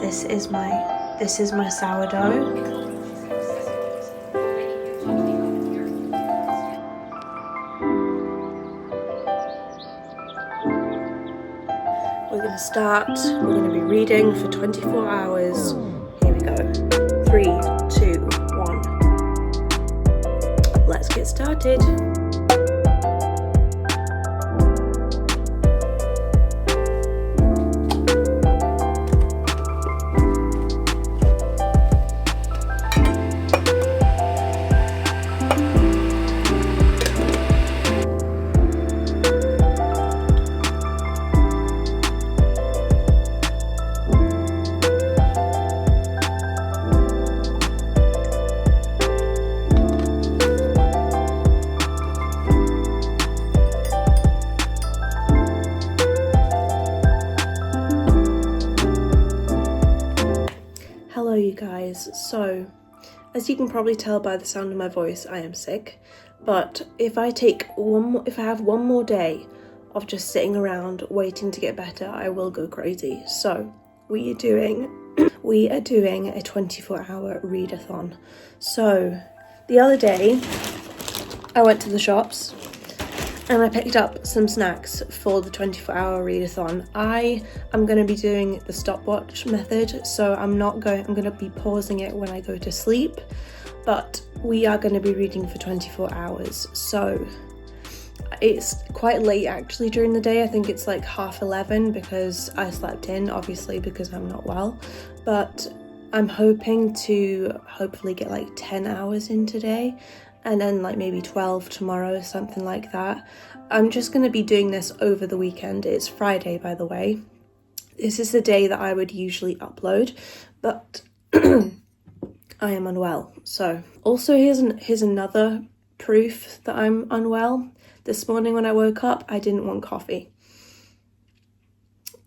This is my sourdough. We're gonna start, we're gonna be reading for 24 hours. Here we go. 3, 2, 1. Let's get started. Hello you guys, so as you can probably tell by the sound of my voice, I am sick, but if I have one more day of just sitting around waiting to get better, I will go crazy. So we are doing a 24-hour readathon. So the other day I went to the shops and I picked up some snacks for the 24-hour readathon. I am going to be doing the stopwatch method, so I'm going to be pausing it when I go to sleep, but we are going to be reading for 24 hours. So it's quite late actually during the day. I think it's like 11:30 because I slept in, obviously, because I'm not well, but I'm hoping to hopefully get like 10 hours in today, and then like maybe 12 tomorrow, something like that. I'm just going to be doing this over the weekend. It's Friday, by the way. This is the day that I would usually upload, but I am unwell. So also here's another proof that I'm unwell. This morning when I woke up, I didn't want coffee.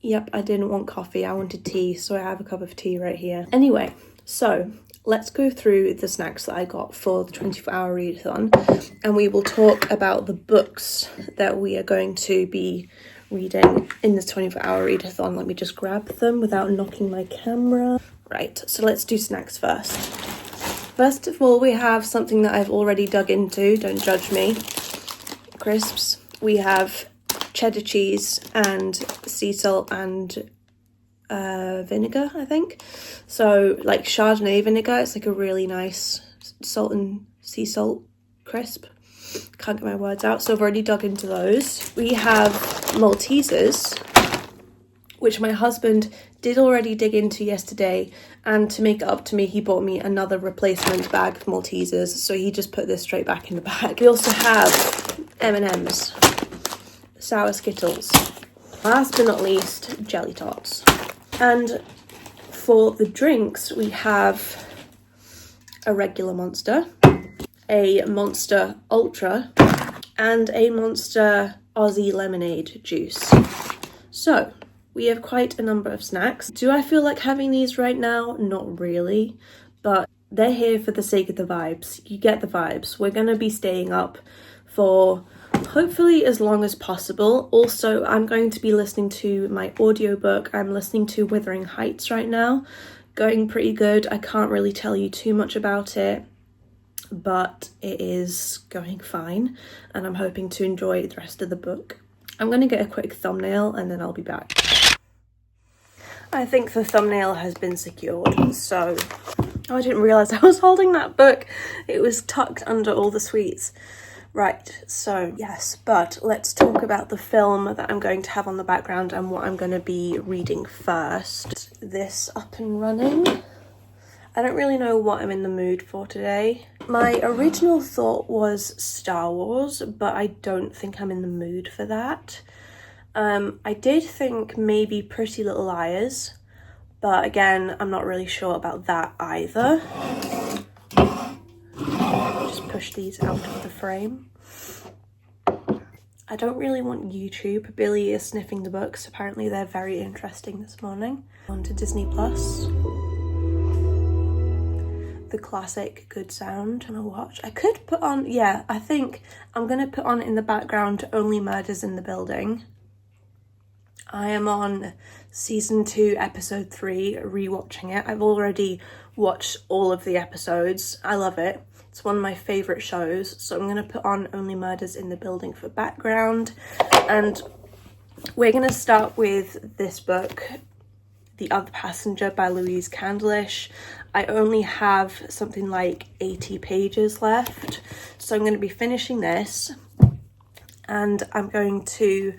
Yep, I didn't want coffee. I wanted tea, so I have a cup of tea right here. Anyway, so let's go through the snacks that I got for the 24-hour readathon, and we will talk about the books that we are going to be reading in this 24-hour readathon. Let me just grab them without knocking my camera. Right, so let's do snacks first. First of all, we have something that I've already dug into, don't judge me. Crisps. We have cheddar cheese and sea salt and vinegar, I think. So like Chardonnay vinegar, it's like a really nice salt and sea salt crisp. Can't get my words out, so I've already dug into those. We have Maltesers, which my husband did already dig into yesterday, and to make it up to me, he bought me another replacement bag of Maltesers, so he just put this straight back in the bag. We also have M&Ms, sour Skittles, last but not least, Jelly Tots. And for the drinks, we have a regular Monster, a Monster Ultra, and a Monster Aussie Lemonade juice. So we have quite a number of snacks. Do I feel like having these right now? Not really, but they're here for the sake of the vibes. You get the vibes. We're going to be staying up for hopefully as long as possible. Also, I'm going to be listening to my audiobook. I'm listening to Wuthering Heights right now. Going pretty good. I can't really tell you too much about it, but it is going fine, and I'm hoping to enjoy the rest of the book. I'm going to get a quick thumbnail and then I'll be back. I think the thumbnail has been secured, so... Oh, I didn't realise I was holding that book. It was tucked under all the sweets. Right, so yes, but let's talk about the film that I'm going to have on the background and what I'm going to be reading first. This up and running. I don't really know what I'm in the mood for today. My original thought was Star Wars, but I don't think I'm in the mood for that. I did think maybe Pretty Little Liars, but again, I'm not really sure about that either. Just push these out of the frame. I don't really want YouTube. Billy is sniffing the books. Apparently they're very interesting this morning. On to Disney Plus. The classic good sound. I'm gonna watch. I could put on, yeah, I think I'm gonna put on in the background Only Murders in the Building. I am on season 2, episode 3, rewatching it. I've already watched all of the episodes. I love it. It's one of my favourite shows. So I'm going to put on Only Murders in the Building for background. And we're going to start with this book, The Other Passenger by Louise Candlish. I only have something like 80 pages left. So I'm going to be finishing this. And I'm going to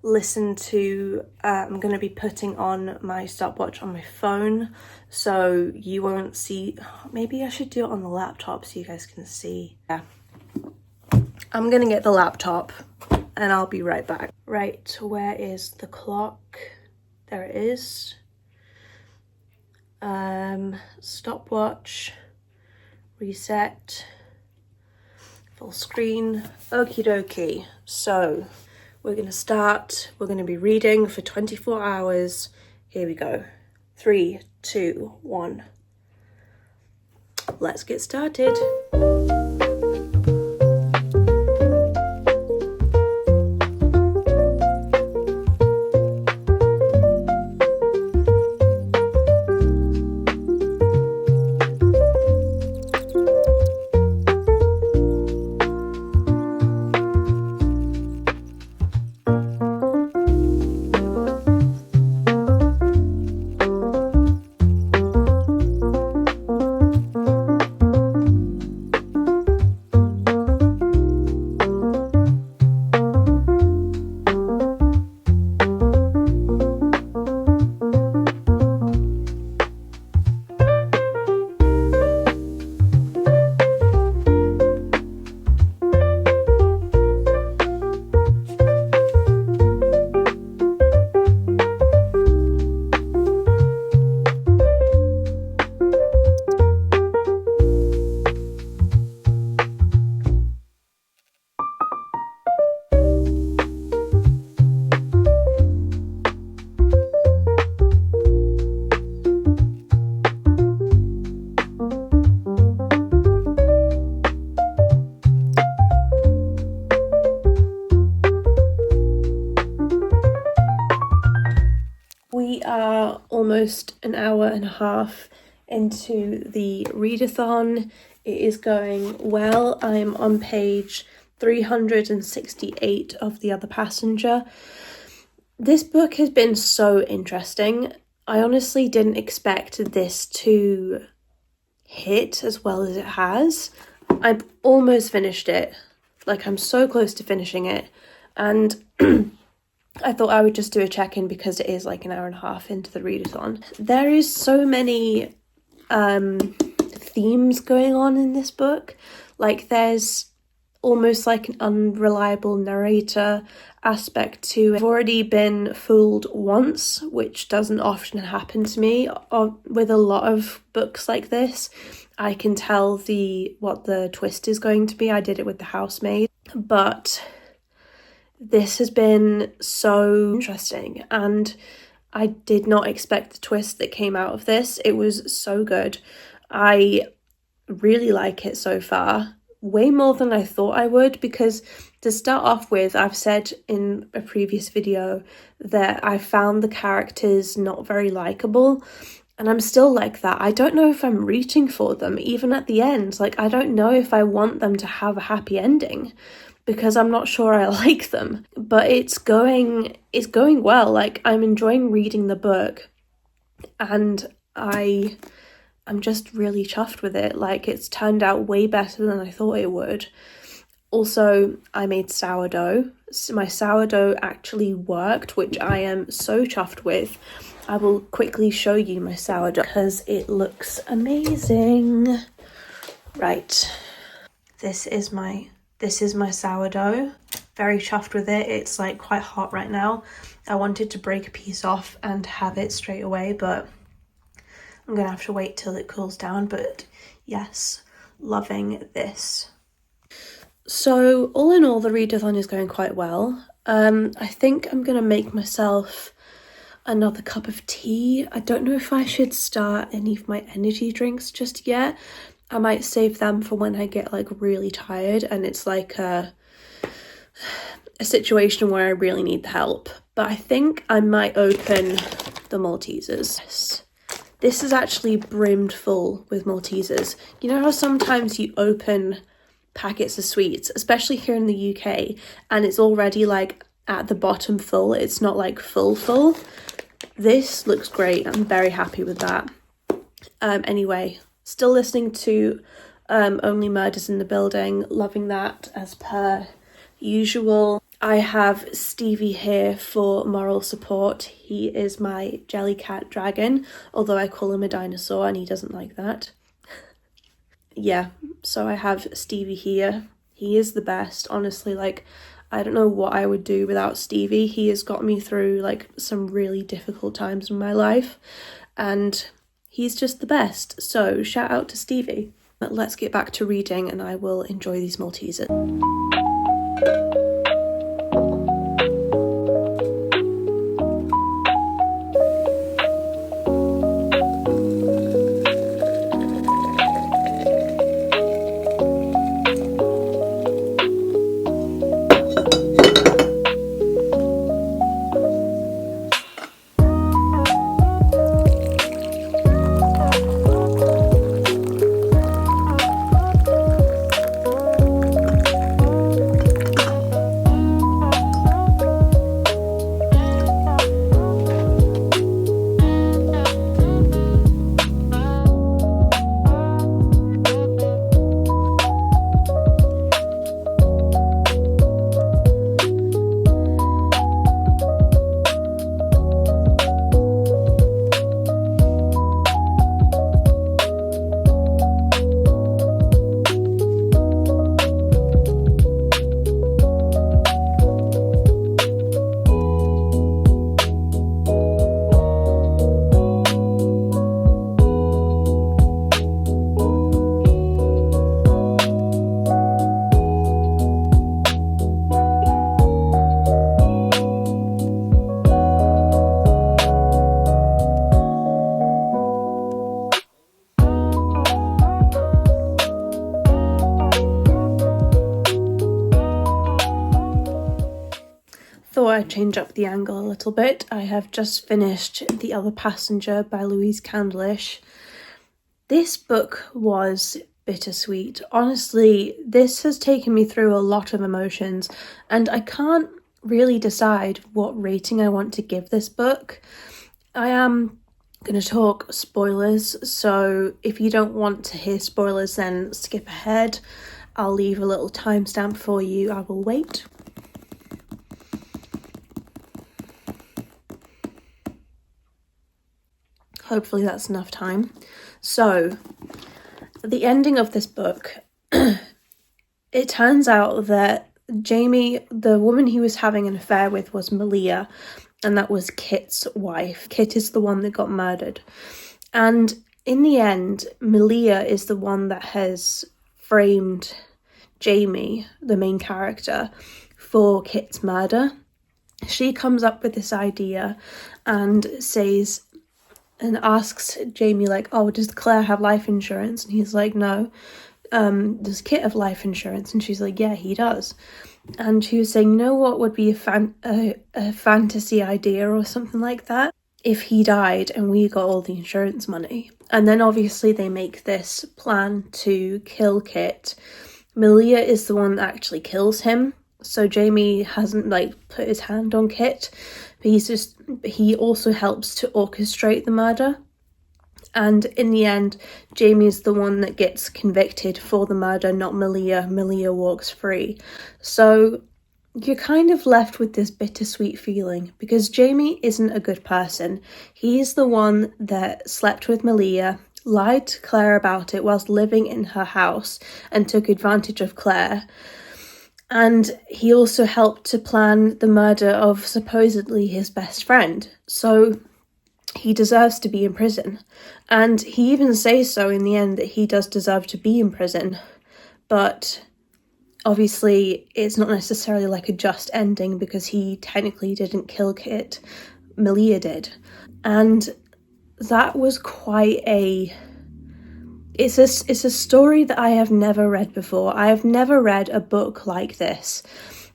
listen to, I'm going to be putting on my stopwatch on my phone, so you won't see, maybe I should do it on the laptop so you guys can see. Yeah, I'm going to get the laptop and I'll be right back. Right, where is the clock? There it is. Stopwatch, reset, full screen, okie dokie. So we're going to start, we're going to be reading for 24 hours. Here we go. 3, 2, 1. Let's get started. We are almost an hour and a half into the readathon. It is going well. I'm on page 368 of The Other Passenger. This book has been so interesting. I honestly didn't expect this to hit as well as it has. I've almost finished it. Like, I'm so close to finishing it. And I thought I would just do a check-in because it is like an hour and a half into the readathon. There is so many themes going on in this book. Like, there's almost like an unreliable narrator aspect to it. I've already been fooled once, which doesn't often happen to me with a lot of books like this. I can tell what the twist is going to be. I did it with The Housemaid, but this has been so interesting, and I did not expect the twist that came out of this. It was so good. I really like it so far, way more than I thought I would, because to start off with, I've said in a previous video that I found the characters not very likable, and I'm still like that. I don't know if I'm reaching for them, even at the end. Like, I don't know if I want them to have a happy ending, because I'm not sure I like them. But it's going well. Like, I'm enjoying reading the book, and I'm just really chuffed with it. Like, it's turned out way better than I thought it would. Also, I made sourdough. My sourdough actually worked, which I am so chuffed with. I will quickly show you my sourdough because it looks amazing. Right, this is my sourdough. Very chuffed with it. It's like quite hot right now. I wanted to break a piece off and have it straight away, but I'm gonna have to wait till it cools down. But yes, loving this. So all in all, the readathon is going quite well. I think I'm gonna make myself another cup of tea. I don't know if I should start any of my energy drinks just yet. I might save them for when I get like really tired and it's like a situation where I really need the help. But I think I might open the Maltesers. This is actually brimmed full with Maltesers. You know how sometimes you open packets of sweets, especially here in the UK, and it's already like at the bottom full, it's not like full. This looks great. I'm very happy with that. Anyway, still listening to Only Murders in the Building, loving that as per usual. I have Stevie here for moral support. He is my Jellycat dragon, although I call him a dinosaur and he doesn't like that. Yeah, so I have Stevie here. He is the best, honestly. Like, I don't know what I would do without Stevie. He has got me through like some really difficult times in my life, and he's just the best. So shout out to Stevie. But let's get back to reading and I will enjoy these Maltesers. Thought I'd change up the angle a little bit. I have just finished The Other Passenger by Louise Candlish. This book was bittersweet. Honestly, this has taken me through a lot of emotions, and I can't really decide what rating I want to give this book. I am going to talk spoilers, so if you don't want to hear spoilers, then skip ahead. I'll leave a little timestamp for you. I will wait. Hopefully that's enough time. So, the ending of this book, it turns out that Jamie, the woman he was having an affair with, was Malia, and that was Kit's wife. Kit is the one that got murdered. And in the end, Malia is the one that has framed Jamie, the main character, for Kit's murder. She comes up with this idea and asks Jamie, like, oh, does Claire have life insurance? And he's like, no. Does Kit have life insurance? And she's like, yeah, he does. And she was saying, you know what would be a fantasy idea or something like that? If he died and we got all the insurance money. And then obviously they make this plan to kill Kit. Malia is the one that actually kills him. So Jamie hasn't like put his hand on Kit, but he also helps to orchestrate the murder. And in the end, Jamie is the one that gets convicted for the murder, not Malia. Malia walks free. So you're kind of left with this bittersweet feeling because Jamie isn't a good person. He's the one that slept with Malia, lied to Claire about it whilst living in her house and took advantage of Claire. And he also helped to plan the murder of supposedly his best friend. So he deserves to be in prison. And he even says so in the end that he does deserve to be in prison. But obviously it's not necessarily like a just ending because he technically didn't kill Kit. Malia did. And that was quite a... It's a story that I have never read before. I have never read a book like this.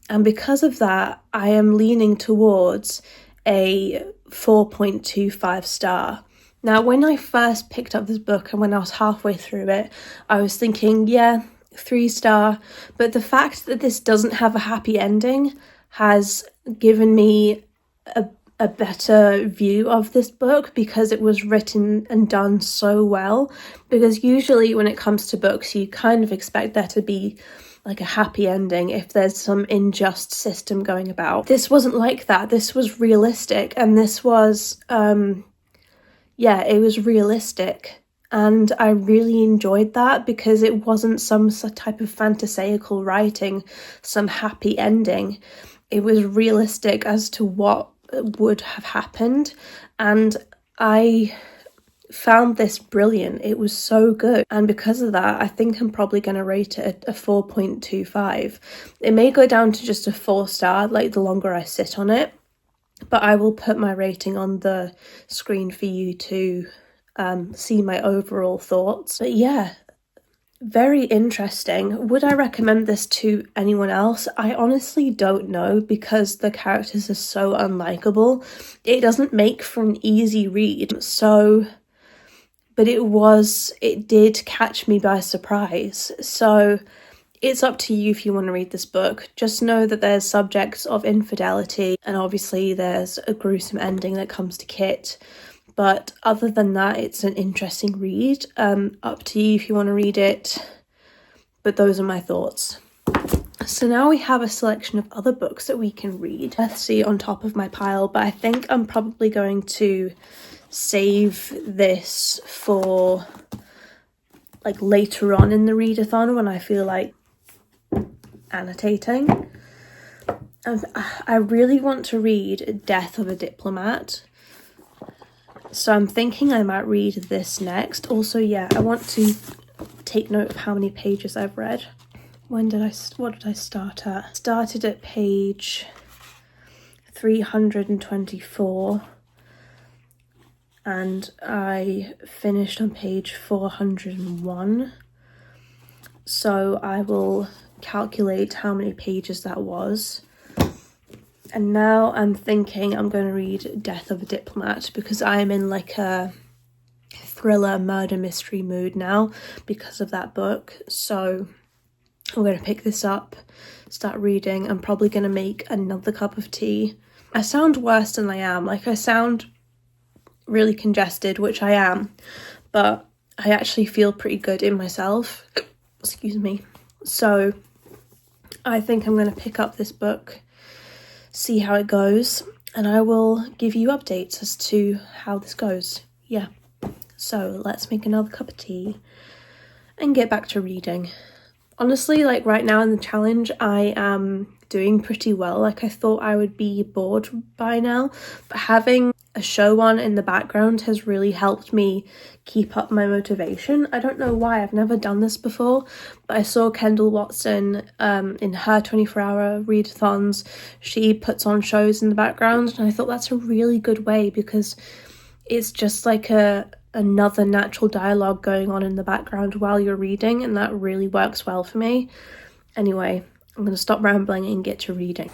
And because of that, I am leaning towards a 4.25 star. Now, when I first picked up this book and when I was halfway through it, I was thinking, yeah, 3 star. But the fact that this doesn't have a happy ending has given me a better view of this book, because it was written and done so well. Because usually when it comes to books, you kind of expect there to be like a happy ending if there's some unjust system going about. This wasn't like that. This was realistic, and this was yeah, it was realistic, and I really enjoyed that, because it wasn't some type of fantastical writing, some happy ending. It was realistic as to what would have happened, and I found this brilliant. It was so good, and because of that, I think I'm probably going to rate it a 4.25. It may go down to just a 4 star, like the longer I sit on it, but I will put my rating on the screen for you to see my overall thoughts. But yeah, very interesting. Would I recommend this to anyone else? I honestly don't know, because the characters are so unlikable. It doesn't make for an easy read, so... but it did catch me by surprise. So it's up to you if you want to read this book. Just know that there's subjects of infidelity, and obviously there's a gruesome ending that comes to Kit. But other than that, it's an interesting read. Up to you if you want to read it. But those are my thoughts. So now we have a selection of other books that we can read. Let's see, on top of my pile, but I think I'm probably going to save this for like later on in the readathon when I feel like annotating. I really want to read Death of a Diplomat, so I'm thinking I might read this next. Also, yeah, I want to take note of how many pages I've read. What did I start at? Started at page 324 and I finished on page 401. So I will calculate how many pages that was. And now I'm thinking I'm going to read Death of a Diplomat, because I am in like a thriller murder mystery mood now because of that book. So I'm going to pick this up, start reading. I'm probably going to make another cup of tea. I sound worse than I am. Like, I sound really congested, which I am, but I actually feel pretty good in myself. Excuse me. So I think I'm going to pick up this book, see how it goes, and I will give you updates as to how this goes. Yeah. So let's make another cup of tea and get back to reading. Honestly, like right now in the challenge, I am doing pretty well. Like, I thought I would be bored by now, but having a show on in the background has really helped me keep up my motivation. I don't know why, I've never done this before, but I saw Kendall Watson in her 24-hour readathons. She puts on shows in the background, and I thought that's a really good way, because it's just like another natural dialogue going on in the background while you're reading, and that really works well for me. Anyway, I'm going to stop rambling and get to reading.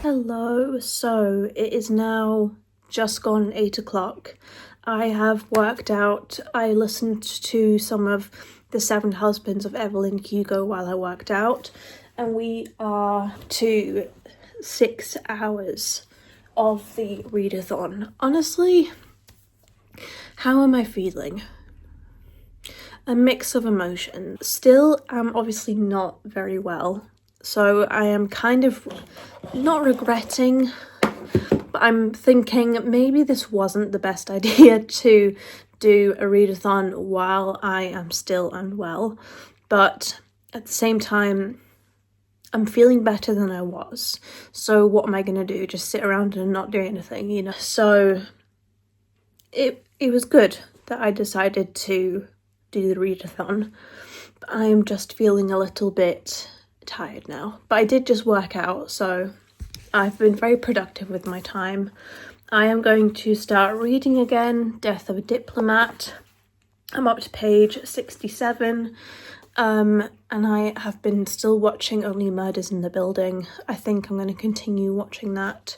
Hello, so it is now just gone 8 o'clock. I have worked out. I listened to some of The Seven Husbands of Evelyn Hugo while I worked out, and we are to 6 hours of the readathon. Honestly, how am I feeling? A mix of emotions. Still, I'm obviously not very well, so I am kind of not regretting, but I'm thinking maybe this wasn't the best idea to do a readathon while I am still unwell, but at the same time, I'm feeling better than I was. So what am I going to do? Just sit around and not do anything, you know? So it was good that I decided to do the readathon, but I'm just feeling a little bit tired now. But I did just work out, so I've been very productive with my time. I am going to start reading again, Death of a Diplomat, I'm up to page 67. And I have been still watching Only Murders in the Building. I think I'm going to continue watching that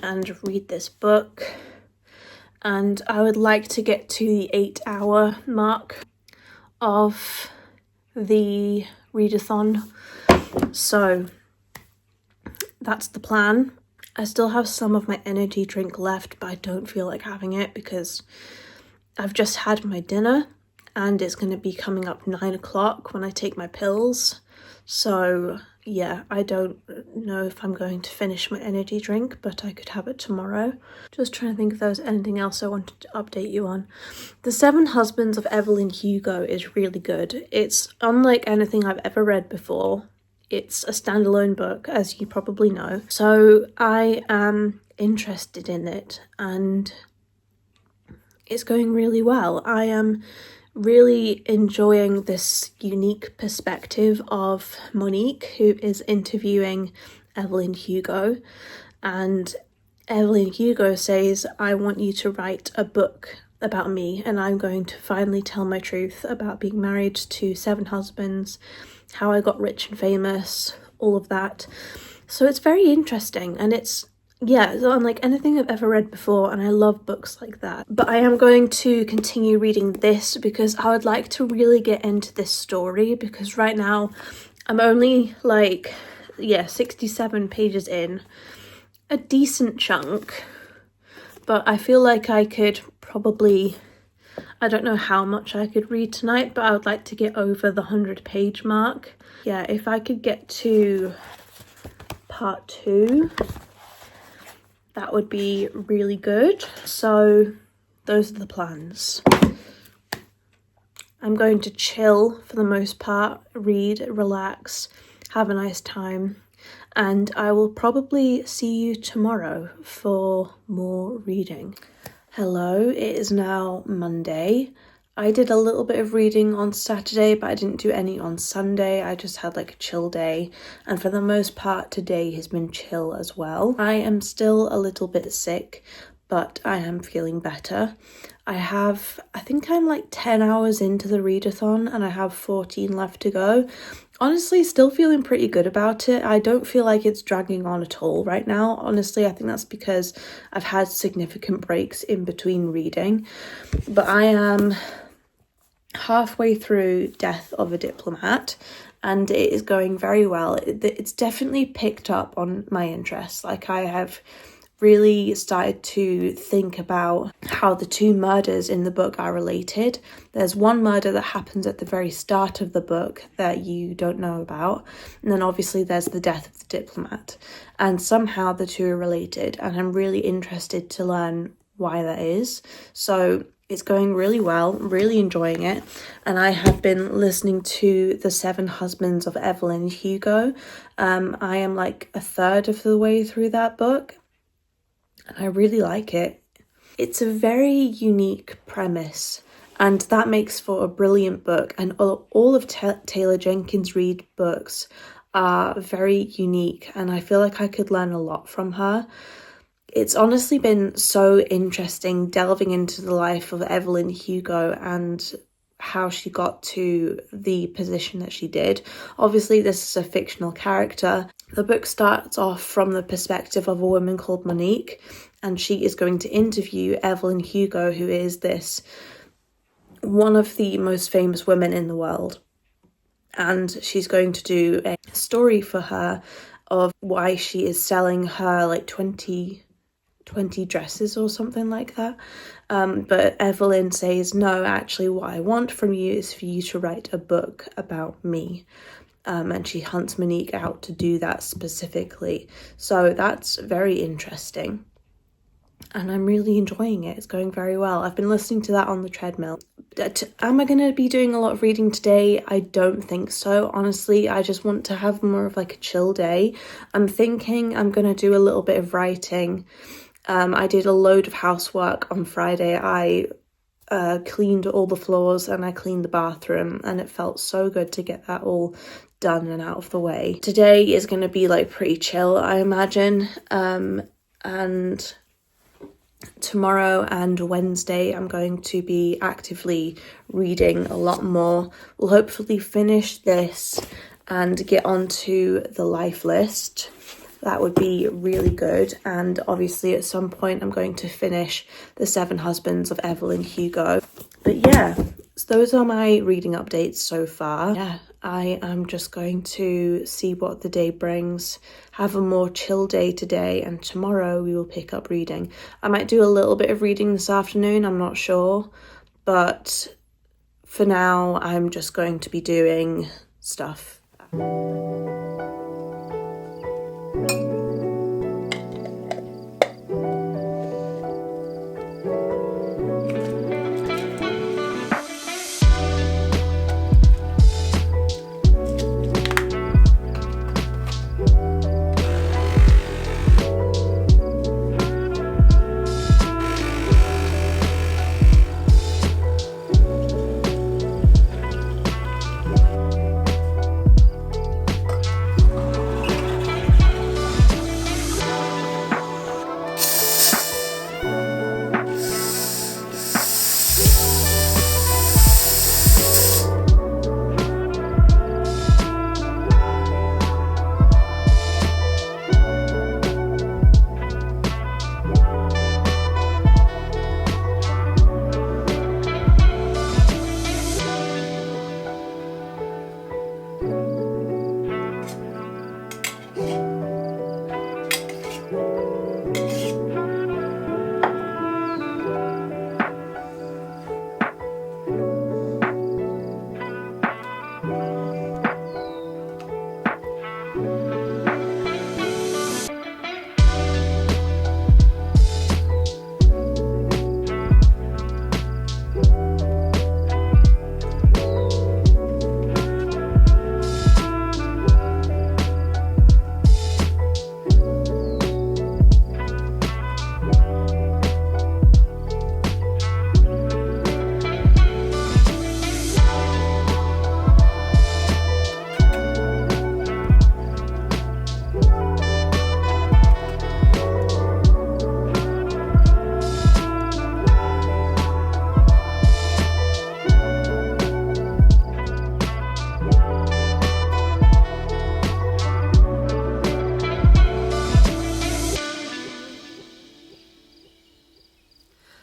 and read this book. And I would like to get to the 8-hour mark of the readathon. So that's the plan. I still have some of my energy drink left, but I don't feel like having it because I've just had my dinner and it's going to be coming up 9 o'clock when I take my pills. So yeah, I don't know if I'm going to finish my energy drink, but I could have it tomorrow. Just trying to think if there was anything else I wanted to update you on. The Seven Husbands of Evelyn Hugo is really good. It's unlike anything I've ever read before. It's a standalone book, as you probably know. So I am interested in it and it's going really well. I am really enjoying this unique perspective of Monique, who is interviewing Evelyn Hugo. And Evelyn Hugo says, I want you to write a book about me, and I'm going to finally tell my truth about being married to 7 husbands, how I got rich and famous, all of that. So it's very interesting, and it's unlike anything I've ever read before, and I love books like that. But I am going to continue reading this because I would like to really get into this story, because right now I'm only 67 pages in, a decent chunk, but I feel like I could probably, I don't know how much I could read tonight, but I would like to get over the 100-page mark. Yeah, if I could get to part 2, that would be really good. So those are the plans. I'm going to chill for the most part, read, relax, have a nice time, and I will probably see you tomorrow for more reading. Hello, it is now Monday. I did a little bit of reading on Saturday, but I didn't do any on Sunday. I just had like a chill day, and for the most part today has been chill as well. I am still a little bit sick, but I am feeling better. I think I'm like 10 hours into the readathon and I have 14 left to go. Honestly, still feeling pretty good about it. I don't feel like it's dragging on at all right now. Honestly, I think that's because I've had significant breaks in between reading. But I am halfway through Death of a Diplomat and it is going very well. It's definitely picked up on my interest. Like, I have really started to think about how the 2 murders in the book are related. There's one murder that happens at the very start of the book that you don't know about, and then obviously there's the death of the diplomat, and somehow the 2 are related, and I'm really interested to learn why that is. So it's going really well, really enjoying it, and I have been listening to The 7 Husbands of Evelyn Hugo. I am like a third of the way through that book, and I really like it. It's a very unique premise, and that makes for a brilliant book, and all of Taylor Jenkins Reid books are very unique, and I feel like I could learn a lot from her. It's honestly been so interesting delving into the life of Evelyn Hugo and how she got to the position that she did. Obviously, this is a fictional character. The book starts off from the perspective of a woman called Monique, and she is going to interview Evelyn Hugo, who is one of the most famous women in the world. And she's going to do a story for her of why she is selling her like 20 dresses or something like that. But Evelyn says, no, actually what I want from you is for you to write a book about me. And she hunts Monique out to do that specifically. So that's very interesting. And I'm really enjoying it. It's going very well. I've been listening to that on the treadmill. Am I going to be doing a lot of reading today? I don't think so. Honestly, I just want to have more of like a chill day. I'm thinking I'm going to do a little bit of writing. I did a load of housework on Friday. I cleaned all the floors and I cleaned the bathroom, and it felt so good to get that all done and out of the way. Today is going to be like pretty chill, I imagine. And Tomorrow and Wednesday I'm going to be actively reading a lot more. We'll hopefully finish this and get onto the life list. That would be really good. And obviously at some point I'm going to finish The Seven Husbands of Evelyn Hugo. But yeah, so those are my reading updates so far. Yeah, I am just going to see what the day brings, have a more chill day today, and tomorrow we will pick up reading. I might do a little bit of reading this afternoon, I'm not sure, but for now I'm just going to be doing stuff.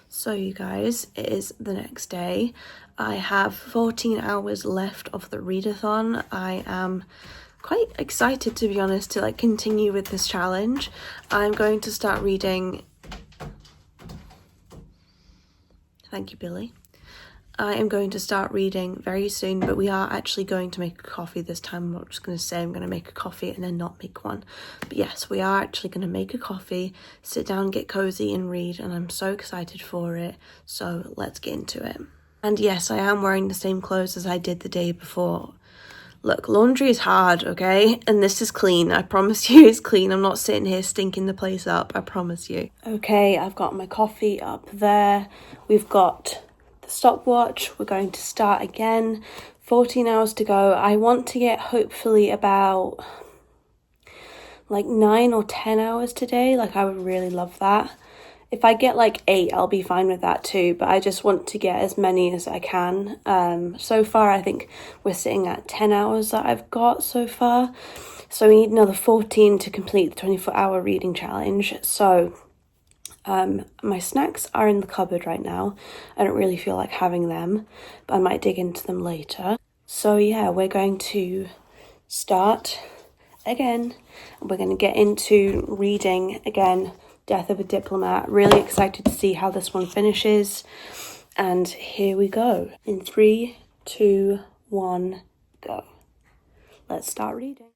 So you guys, it is the next day. I have 14 hours left of the readathon. I am quite excited, to be honest, to continue with this challenge. I'm going to start reading. Thank you, Billy. I am going to start reading very soon, but we are actually going to make a coffee this time. I'm not just going to say I'm going to make a coffee and then not make one. But yes, we are actually going to make a coffee, sit down, get cozy and read, and I'm so excited for it. So let's get into it. And yes, I am wearing the same clothes as I did the day before. Look, laundry is hard, okay? And this is clean. I promise you it's clean. I'm not sitting here stinking the place up. I promise you. Okay, I've got my coffee up there. We've got stopwatch. We're going to start again. 14 hours to go. I want to get hopefully about 9 or 10 hours today. I would really love that. If I get 8, I'll be fine with that too, but I just want to get as many as I can. So far I think we're sitting at 10 hours that I've got so far, so we need another 14 to complete the 24-hour reading challenge. So my snacks are in the cupboard right now. I don't really feel like having them, but I might dig into them later. So yeah, we're going to start again. We're going to get into reading again, Death of a Diplomat. Really excited to see how this one finishes. And here we go. In 3, 2, 1, go. Let's start reading.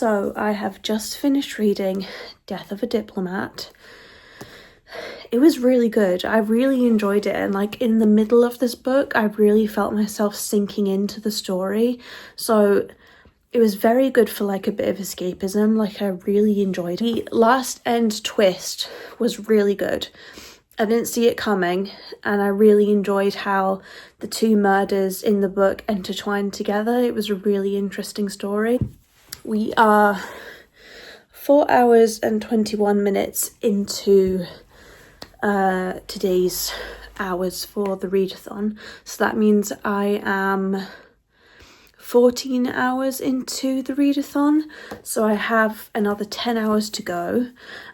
So I have just finished reading Death of a Diplomat. It was really good. I really enjoyed it, and like in the middle of this book I really felt myself sinking into the story, so it was very good for like a bit of escapism. Like I really enjoyed it. The last end twist was really good. I didn't see it coming, and I really enjoyed how the two murders in the book intertwined together. It was a really interesting story. We are 4 hours and 21 minutes into today's hours for the readathon, so that means I am 14 hours into the readathon, so I have another 10 hours to go.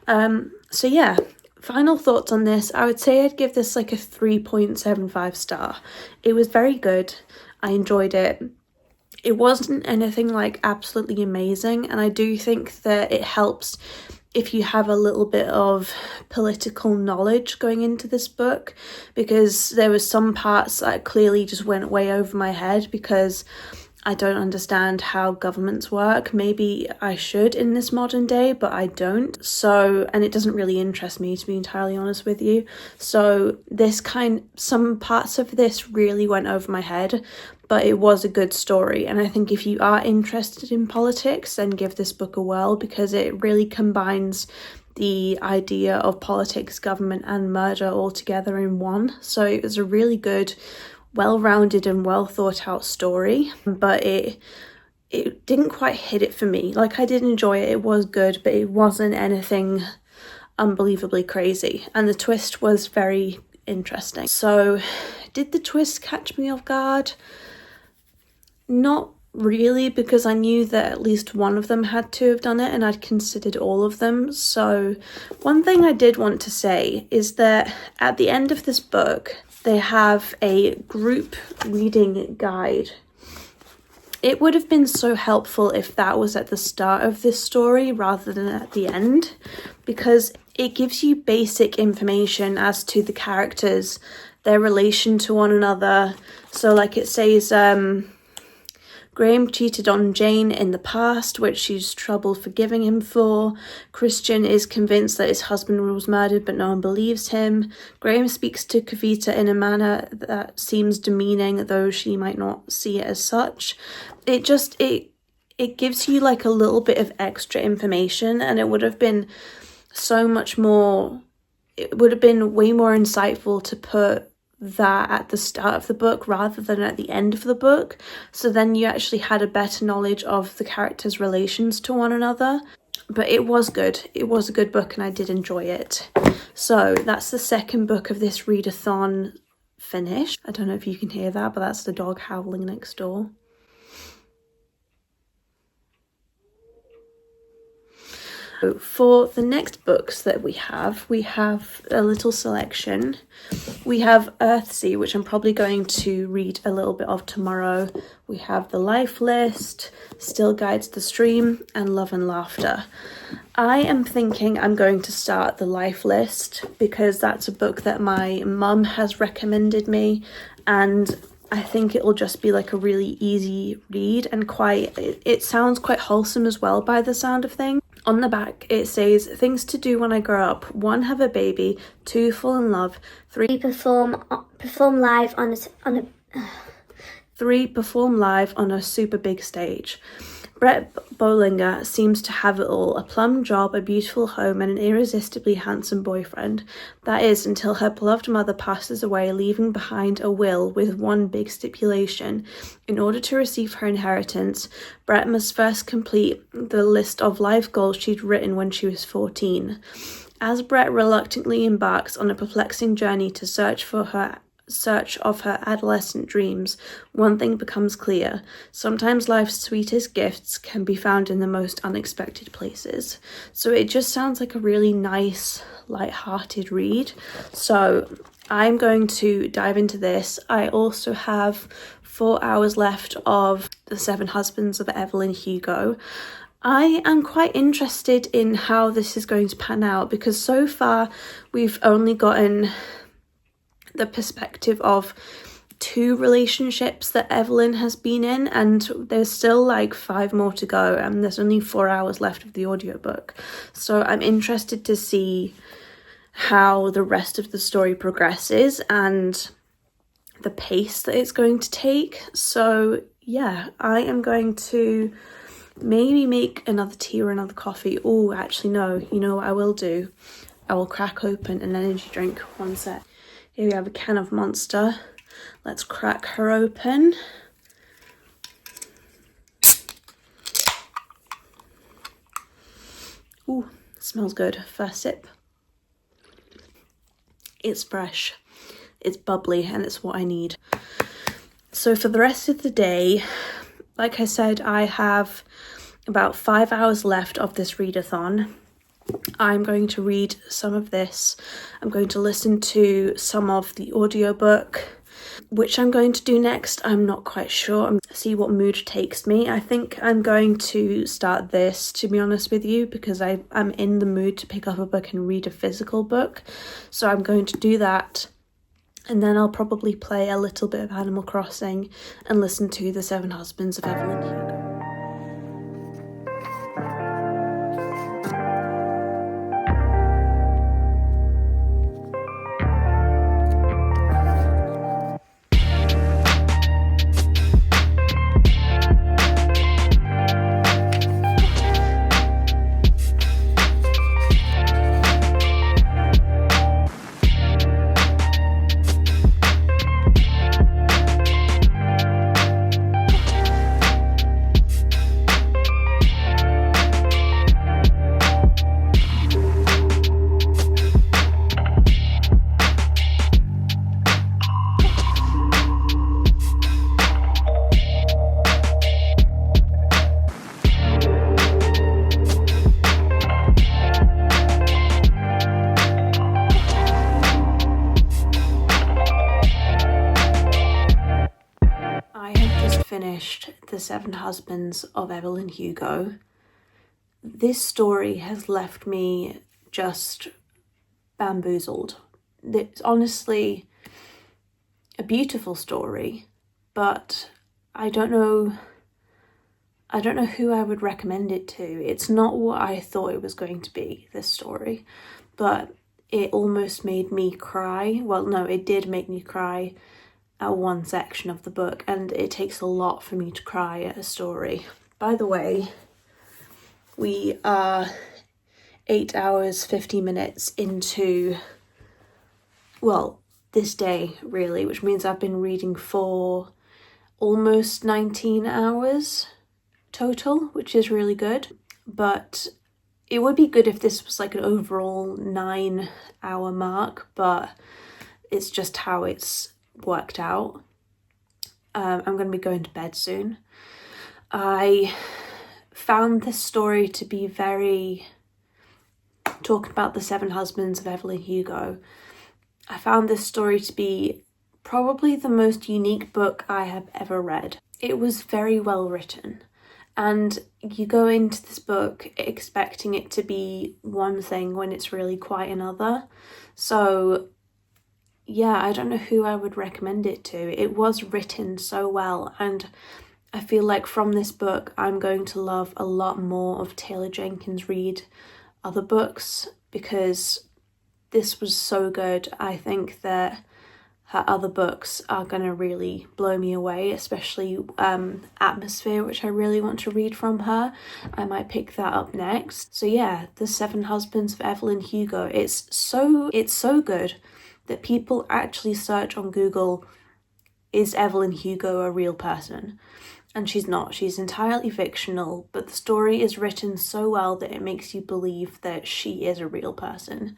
So yeah, final thoughts on this. I would say I'd give this like a 3.75 star. It was very good. I enjoyed it. It wasn't anything like absolutely amazing, and I do think that it helps if you have a little bit of political knowledge going into this book, because there were some parts that clearly just went way over my head because I don't understand how governments work. Maybe I should in this modern day, but I don't. So, and it doesn't really interest me, to be entirely honest with you. So some parts of this really went over my head, but it was a good story. And I think if you are interested in politics, then give this book a whirl, because it really combines the idea of politics, government and murder all together in one. So it was a really good, well-rounded and well thought out story, but it didn't quite hit it for me. Like, I did enjoy it, it was good, but it wasn't anything unbelievably crazy, and the twist was very interesting. So did the twist catch me off guard? Not really, because I knew that at least one of them had to have done it, and I'd considered all of them. So one thing I did want to say is that at the end of this book they have a group reading guide. It would have been so helpful if that was at the start of this story rather than at the end, because it gives you basic information as to the characters, their relation to one another. So like it says, Graham cheated on Jane in the past, which she's trouble forgiving him for. Christian is convinced that his husband was murdered, but no one believes him. Graham speaks to Kavita in a manner that seems demeaning, though she might not see it as such. It gives you like a little bit of extra information, and it would have been so much more, it would have been way more insightful to put that at the start of the book rather than at the end of the book, so then you actually had a better knowledge of the characters' relations to one another. But it was good. It was a good book, and I did enjoy it. So that's the second book of this readathon finished. I don't know if you can hear that, but that's the dog howling next door. For the next books that we have a little selection. We have Earthsea, which I'm probably going to read a little bit of tomorrow. We have The Life List, Still Guides the Stream, and Love and Laughter. I am thinking I'm going to start The Life List because that's a book that my mum has recommended me, and I think it will just be like a really easy read, and it sounds quite wholesome as well by the sound of things. On the back it says, things to do when I grow up: 1, have a baby; 2, fall in love; 3, perform live on a super big stage. Brett Bollinger seems to have it all: a plum job, a beautiful home, and an irresistibly handsome boyfriend. That is, until her beloved mother passes away, leaving behind a will with one big stipulation. In order to receive her inheritance, Brett must first complete the list of life goals she'd written when she was 14. As Brett reluctantly embarks on a perplexing journey to search of her adolescent dreams, one thing becomes clear: sometimes life's sweetest gifts can be found in the most unexpected places. So it just sounds like a really nice, light-hearted read. So I'm going to dive into this. I also have 4 hours left of The 7 Husbands of Evelyn Hugo. I am quite interested in how this is going to pan out, because so far we've only gotten the perspective of 2 relationships that Evelyn has been in, and there's still like 5 more to go, and there's only 4 hours left of the audiobook. So I'm interested to see how the rest of the story progresses and the pace that it's going to take. So yeah, I am going to maybe make another tea or another coffee. Oh, actually no, you know what I will do? I will crack open an energy drink. One sec. Here we have a can of Monster. Let's crack her open. Ooh, smells good. First sip. It's fresh, it's bubbly, and it's what I need. So for the rest of the day, like I said, I have about 5 hours left of this readathon. I'm going to read some of this. I'm going to listen to some of the audiobook. Which I'm going to do next, I'm not quite sure. I'm see what mood takes me. I think I'm going to start this, to be honest with you, because I'm in the mood to pick up a book and read a physical book. So I'm going to do that, and then I'll probably play a little bit of Animal Crossing and listen to The 7 Husbands of Evelyn Hugo. Finished The 7 Husbands of Evelyn Hugo. This story has left me just bamboozled. It's honestly a beautiful story, but I don't know who I would recommend it to. It's not what I thought it was going to be, this story, but it almost made me cry. Well, no, it did make me cry at one section of the book, and it takes a lot for me to cry at a story. By the way, we are 8 hours 50 minutes into, well, this day really, which means I've been reading for almost 19 hours total, which is really good. But it would be good if this was like an overall 9-hour mark, but it's just how it's worked out. I'm going to be going to bed soon. I found this story to be talking about The 7 Husbands of Evelyn Hugo. I found this story to be probably the most unique book I have ever read. It was very well written, and you go into this book expecting it to be one thing when it's really quite another. So yeah, I don't know who I would recommend it to. It was written so well, and I feel like from this book I'm going to love a lot more of Taylor Jenkins Reid other books, because this was so good. I think that her other books are going to really blow me away, especially Atmosphere, which I really want to read from her. I might pick that up next. So yeah, The 7 Husbands of Evelyn Hugo. It's so good that people actually search on Google, is Evelyn Hugo a real person? And she's not. She's entirely fictional, but the story is written so well that it makes you believe that she is a real person.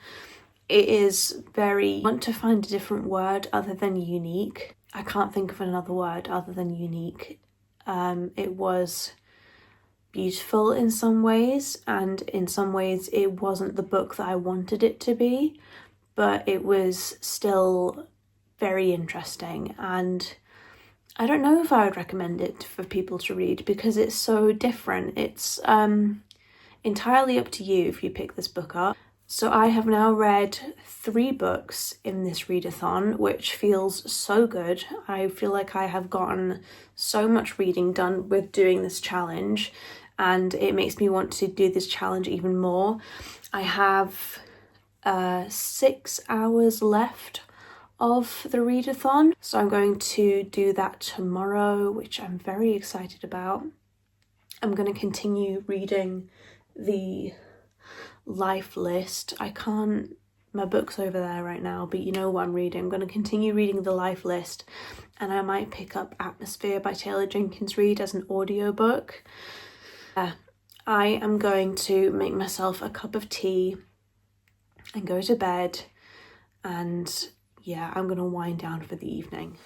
It is I want to find a different word other than unique. I can't think of another word other than unique. It was beautiful in some ways, and in some ways it wasn't the book that I wanted it to be, but it was still very interesting, and I don't know if I would recommend it for people to read because it's so different. It's entirely up to you if you pick this book up. So I have now read 3 books in this readathon, which feels so good. I feel like I have gotten so much reading done with doing this challenge, and it makes me want to do this challenge even more. I have 6 hours left of the readathon, so I'm going to do that tomorrow, which I'm very excited about. I'm going to continue reading the life list. My book's over there right now, but you know what I'm reading. I'm going to continue reading the life list, and I might pick up Atmosphere by Taylor Jenkins Reid as an audiobook. I am going to make myself a cup of tea and go to bed, and yeah, I'm going to wind down for the evening.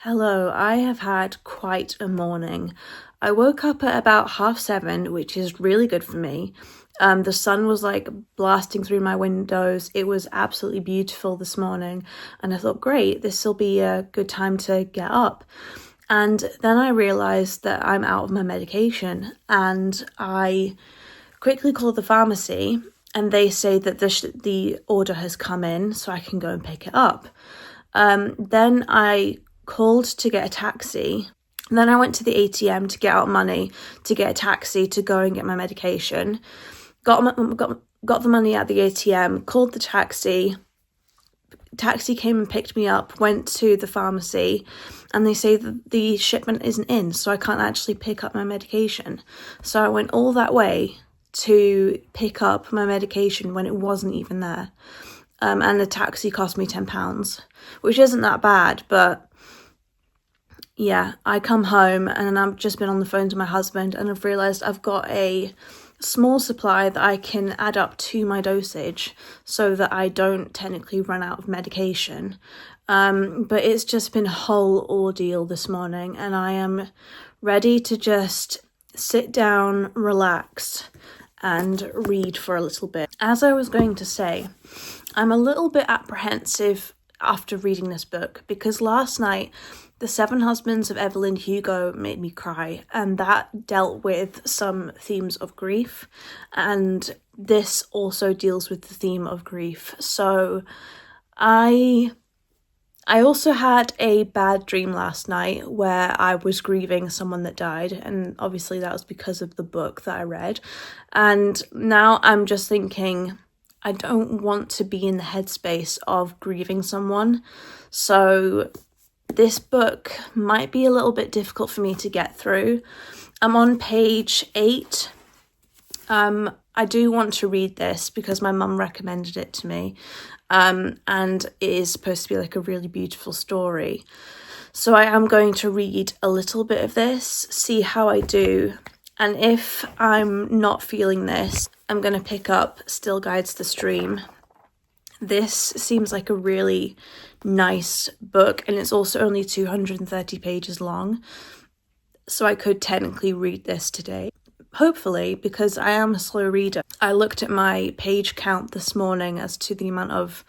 Hello, I have had quite a morning. I woke up at about 7:30, which is really good for me. The sun was like blasting through my windows. It was absolutely beautiful this morning, and I thought, great, this will be a good time to get up. And then I realised that I'm out of my medication, and I quickly called the pharmacy, and they say that the order has come in, so I can go and pick it up. Then I called to get a taxi. And then I went to the ATM to get out money to get a taxi to go and get my medication. Got the money at the ATM, called the taxi. Taxi came and picked me up, went to the pharmacy, and they say that the shipment isn't in, so I can't actually pick up my medication. So I went all that way to pick up my medication when it wasn't even there. And the taxi cost me £10, which isn't that bad, but yeah, I come home and I've just been on the phone to my husband, and I've realised I've got a small supply that I can add up to my dosage so that I don't technically run out of medication. But it's just been a whole ordeal this morning, and I am ready to just sit down, relax, and read for a little bit. As I was going to say, I'm a little bit apprehensive after reading this book because last night The 7 Husbands of Evelyn Hugo made me cry, and that dealt with some themes of grief, and this also deals with the theme of grief. So I also had a bad dream last night where I was grieving someone that died, and obviously that was because of the book that I read. And now I'm just thinking, I don't want to be in the headspace of grieving someone. So this book might be a little bit difficult for me to get through. I'm on page 8. I do want to read this because my mum recommended it to me. And it is supposed to be like a really beautiful story. So I am going to read a little bit of this, see how I do. And if I'm not feeling this, I'm going to pick up Still Guides the Stream This seems like a really nice book, and it's also only 230 pages long, so I could technically read this today. Hopefully, because I am a slow reader. I looked at my page count this morning as to the amount of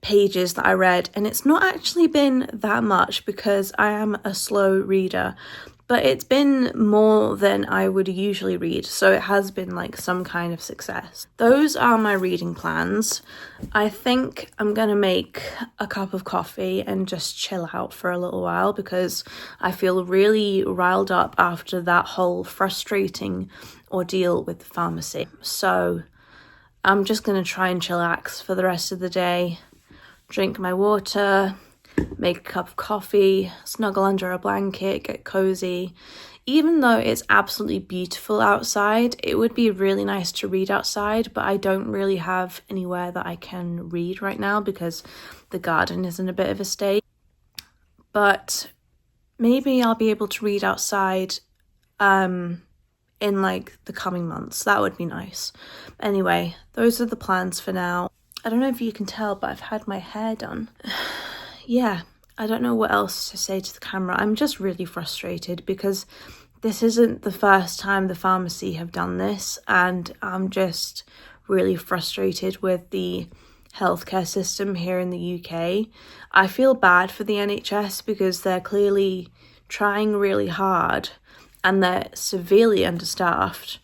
pages that I read, and it's not actually been that much because I am a slow reader, but it's been more than I would usually read, so it has been like some kind of success. Those are my reading plans. I think I'm gonna make a cup of coffee and just chill out for a little while because I feel really riled up after that whole frustrating ordeal with the pharmacy. So I'm just gonna try and chillax for the rest of the day, drink my water, make a cup of coffee, snuggle under a blanket, get cozy. Even though it's absolutely beautiful outside, it would be really nice to read outside, but I don't really have anywhere that I can read right now because the garden is in a bit of a state. But maybe I'll be able to read outside in like the coming months. That would be nice. Anyway, those are the plans for now. I don't know if you can tell, but I've had my hair done. Yeah, I don't know what else to say to the camera. I'm just really frustrated because this isn't the first time the pharmacy have done this, and I'm just really frustrated with the healthcare system here in the UK. I feel bad for the NHS because they're clearly trying really hard and they're severely understaffed,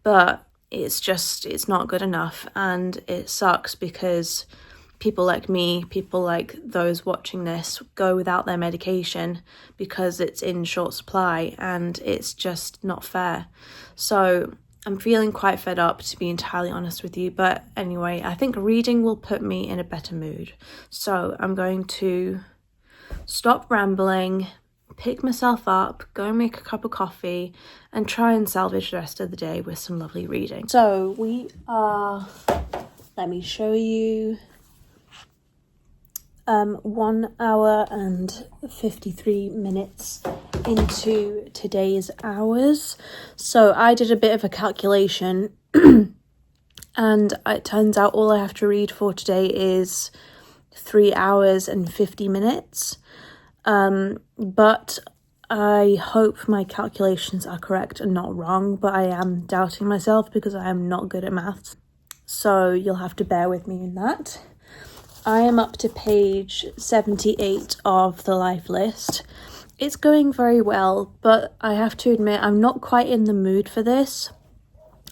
but it's not good enough, and it sucks because people like me, people like those watching this, go without their medication because it's in short supply, and it's just not fair. So I'm feeling quite fed up, to be entirely honest with you. But anyway, I think reading will put me in a better mood. So I'm going to stop rambling, pick myself up, go and make a cup of coffee, and try and salvage the rest of the day with some lovely reading. So we are, let me show you, 1 hour and 53 minutes into today's hours. So I did a bit of a calculation and it turns out all I have to read for today is 3 hours and 50 minutes. But I hope my calculations are correct and not wrong, but I am doubting myself because I am not good at maths. So you'll have to bear with me in that. I am up to page 78 of the life list. It's going very well, but I have to admit I'm not quite in the mood for this.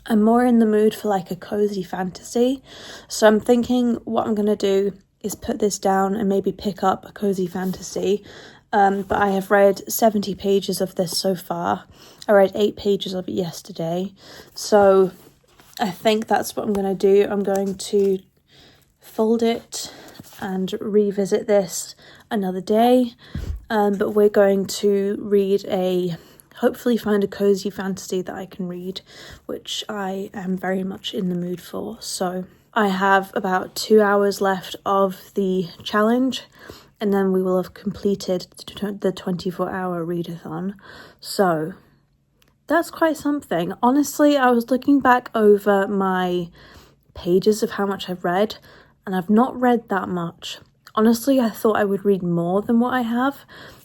I'm more in the mood for like a cozy fantasy. So I'm thinking what I'm going to do is put this down and maybe pick up a cozy fantasy. But I have read 70 pages of this so far. I read 8 pages of it yesterday. So I think that's what I'm going to do. I'm going to fold it and revisit this another day. But we're going to hopefully find a cozy fantasy that I can read, which I am very much in the mood for. So I have about 2 hours left of the challenge, and then we will have completed the 24-hour readathon. So that's quite something. Honestly, I was looking back over my pages of how much I've read, and I've not read that much. Honestly, I thought I would read more than what I have,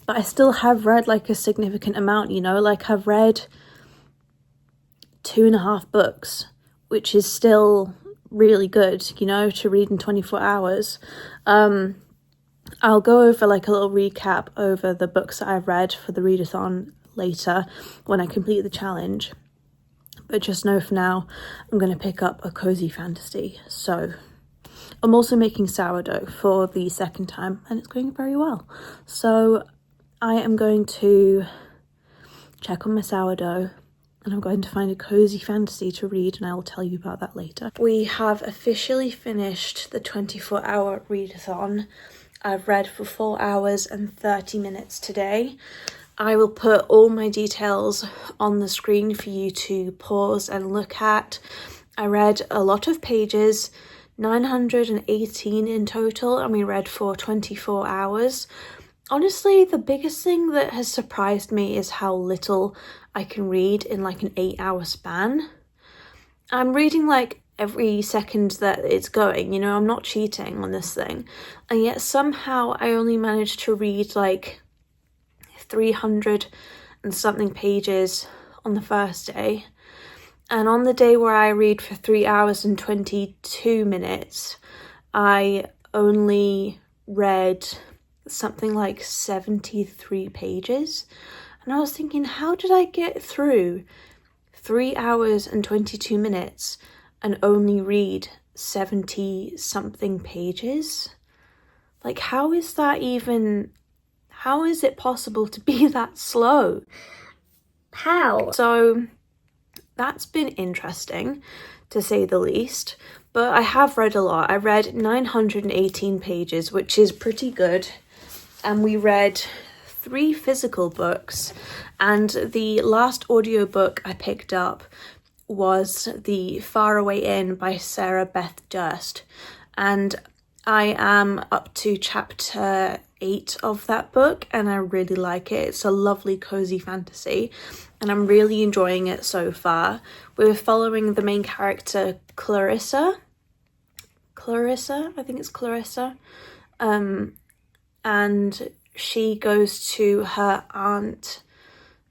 but I still have read like a significant amount, you know, like I've read 2.5 books, which is still really good, you know, to read in 24 hours. I'll go over like a little recap over the books that I've read for the readathon later when I complete the challenge. But just know for now, I'm going to pick up a cozy fantasy. So I'm also making sourdough for the second time, and it's going very well. So I am going to check on my sourdough, and I'm going to find a cozy fantasy to read, and I will tell you about that later. We have officially finished the 24-hour readathon. I've read for 4 hours and 30 minutes today. I will put all my details on the screen for you to pause and look at. I read a lot of pages, 918 in total, and we read for 24 hours. Honestly, the biggest thing that has surprised me is how little I can read in like an 8-hour span. I'm reading like every second that it's going, you know, I'm not cheating on this thing. And yet somehow I only managed to read like 300 and something pages on the first day. And on the day where I read for 3 hours and 22 minutes, I only read something like 73 pages. And I was thinking, how did I get through 3 hours and 22 minutes and only read 70 something pages? Like, how is it possible to be that slow? How? So that's been interesting, to say the least. But I have read a lot. I read 918 pages, which is pretty good. And we read 3 physical books. And the last audiobook I picked up was The Faraway Inn by Sarah Beth Durst. And I am up to chapter 8 of that book, and I really like it. It's a lovely, cozy fantasy, and I'm really enjoying it so far. We're following the main character, Clarissa, I think it's Clarissa, and she goes to her Aunt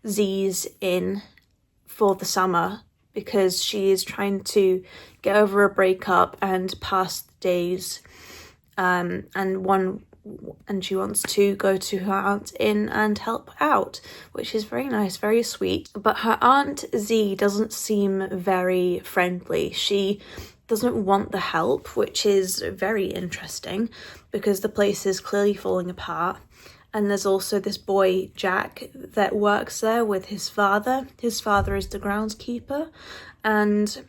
Z's inn for the summer because she is trying to get over a breakup and pass the days, and she wants to go to her aunt's inn and help out, which is very nice, very sweet. But her Aunt Z doesn't seem very friendly. She doesn't want the help, which is very interesting because the place is clearly falling apart. And there's also this boy, Jack, that works there with his father. His father is the groundskeeper, and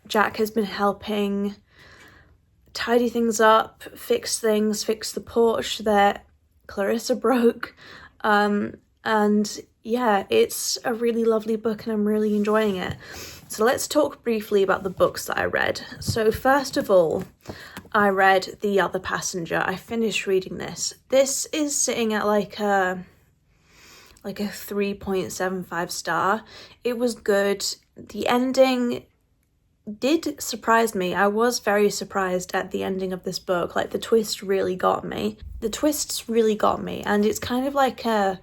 Jack has been helping tidy things up, fix the porch that Clarissa broke. And yeah, it's a really lovely book and I'm really enjoying it. So let's talk briefly about the books that I read. So first of all, I read The Other Passenger. I finished reading this. This is sitting at like a 3.75 star. It was good. The ending did surprise me. I was very surprised at the ending of this book. Like, the twist really got me. The twists really got me, and it's kind of like I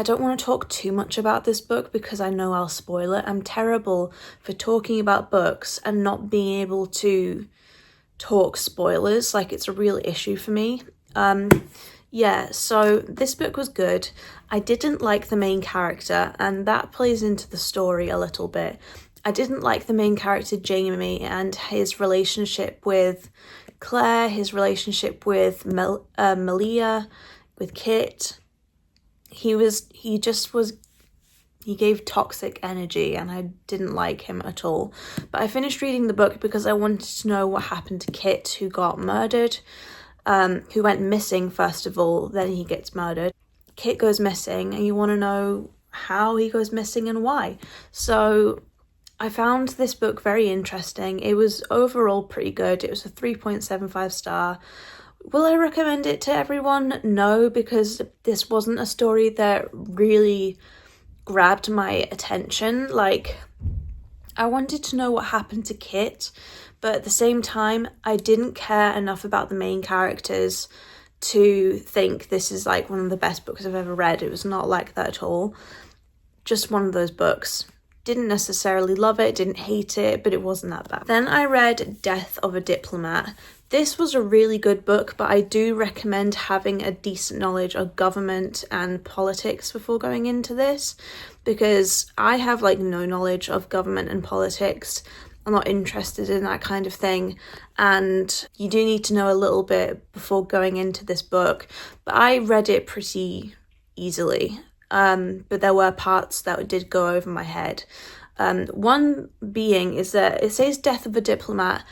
don't want to talk too much about this book because I know I'll spoil it. I'm terrible for talking about books and not being able to talk spoilers. Like, it's a real issue for me. Yeah, so this book was good. I didn't like the main character, and that plays into the story a little bit. I didn't like the main character, Jamie, and his relationship with Claire, his relationship with Malia, with Kit. He gave toxic energy, and I didn't like him at all. But I finished reading the book because I wanted to know what happened to Kit, who got murdered, who went missing first of all, then he gets murdered. Kit goes missing, and you want to know how he goes missing and why. So I found this book very interesting. It was overall pretty good. It was a 3.75 star. Will I recommend it to everyone? No, because this wasn't a story that really grabbed my attention. Like, I wanted to know what happened to Kit, but at the same time, I didn't care enough about the main characters to think this is like one of the best books I've ever read. It was not like that at all. Just one of those books. Didn't necessarily love it, didn't hate it, but it wasn't that bad. Then I read Death of a Diplomat. This was a really good book, but I do recommend having a decent knowledge of government and politics before going into this, because I have like no knowledge of government and politics. I'm not interested in that kind of thing, and you do need to know a little bit before going into this book, but I read it pretty easily. But there were parts that did go over my head. One being is that it says Death of a Diplomat.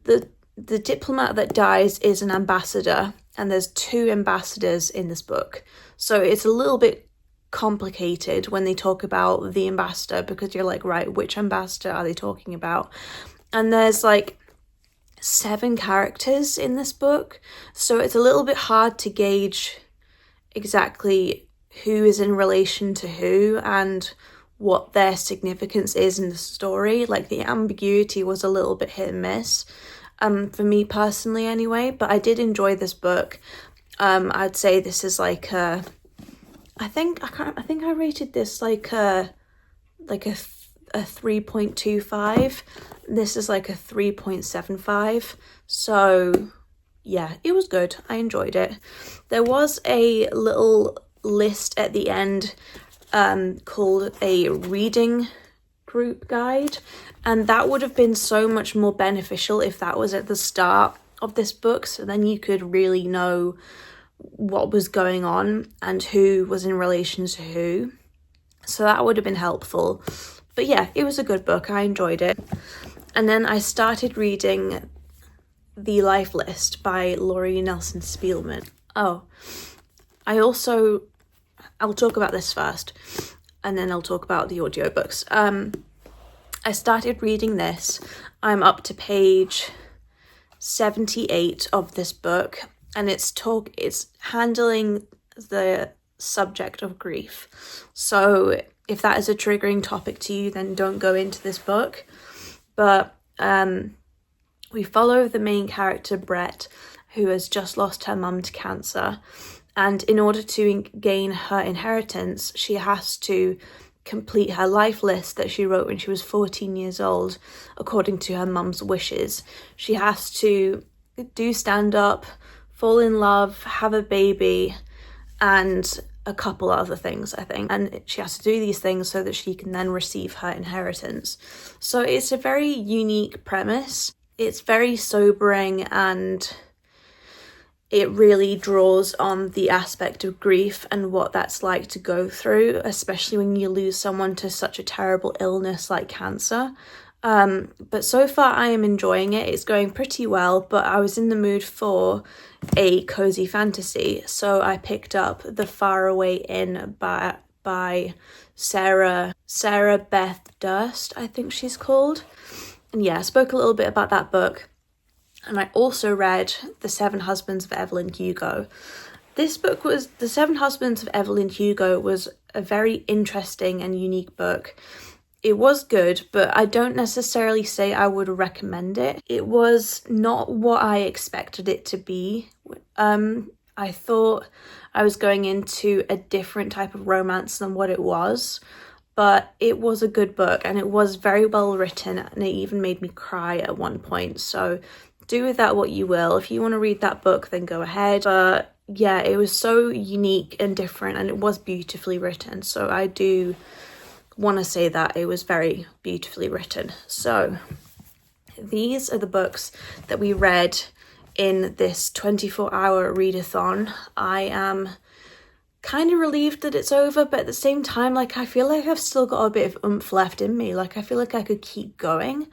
The diplomat that dies is an ambassador, and there's 2 ambassadors in this book. So it's a little bit complicated when they talk about the ambassador, because you're like, right, which ambassador are they talking about? And there's like 7 characters in this book, so it's a little bit hard to gauge exactly who is in relation to who and what their significance is in the story. Like, the ambiguity was a little bit hit and miss, for me personally anyway, but I did enjoy this book. I'd say this is like a, I think I rated this like a 3.25. This is like a 3.75. So yeah, it was good. I enjoyed it. There was a little list at the end called a reading group guide, and that would have been so much more beneficial if that was at the start of this book, so then you could really know what was going on and who was in relation to who. So that would have been helpful. But yeah, it was a good book. I enjoyed it. And then I started reading The Life List by Laurie Nelson Spielman. Oh, I'll talk about this first, and then I'll talk about the audiobooks. I started reading this. I'm up to page 78 of this book, and it's handling the subject of grief. So if that is a triggering topic to you, then don't go into this book. But we follow the main character, Brett, who has just lost her mum to cancer. And in order to gain her inheritance, she has to complete her life list that she wrote when she was 14 years old, according to her mum's wishes. She has to do stand-up, fall in love, have a baby, and a couple other things, I think. And she has to do these things so that she can then receive her inheritance. So it's a very unique premise. It's very sobering, and it really draws on the aspect of grief and what that's like to go through, especially when you lose someone to such a terrible illness like cancer. But so far I am enjoying it. It's going pretty well, but I was in the mood for a cozy fantasy, so I picked up The Faraway Inn by Sarah Beth Durst, I think she's called. And yeah, I spoke a little bit about that book. And I also read The Seven Husbands of Evelyn Hugo. This book was, The Seven Husbands of Evelyn Hugo was a very interesting and unique book. It was good, but I don't necessarily say I would recommend it. It was not what I expected it to be. I thought I was going into a different type of romance than what it was. But it was a good book, and it was very well written, and it even made me cry at one point. So do with that what you will. If you want to read that book, then go ahead. But yeah, it was so unique and different, and it was beautifully written. So I do want to say that it was very beautifully written. So these are the books that we read in this 24-hour readathon. I am kind of relieved that it's over, but at the same time, like, I feel like I've still got a bit of oomph left in me. Like, I feel like I could keep going,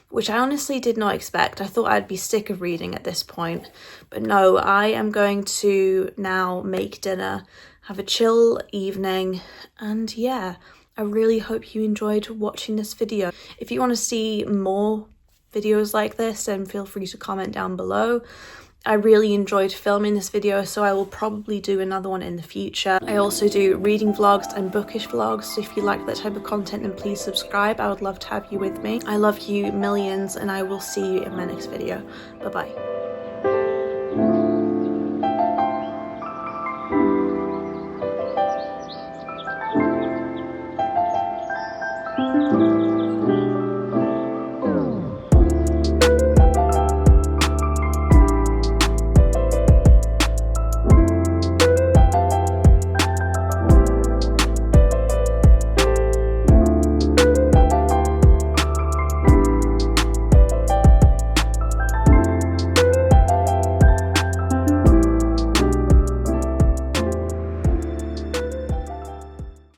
which I honestly did not expect. I thought I'd be sick of reading at this point, but no, I am going to now make dinner, have a chill evening, and yeah, I really hope you enjoyed watching this video. If you want to see more videos like this, then feel free to comment down below. I really enjoyed filming this video, so I will probably do another one in the future. I also do reading vlogs and bookish vlogs, so if you like that type of content, then please subscribe. I would love to have you with me. I love you millions, and I will see you in my next video. Bye bye.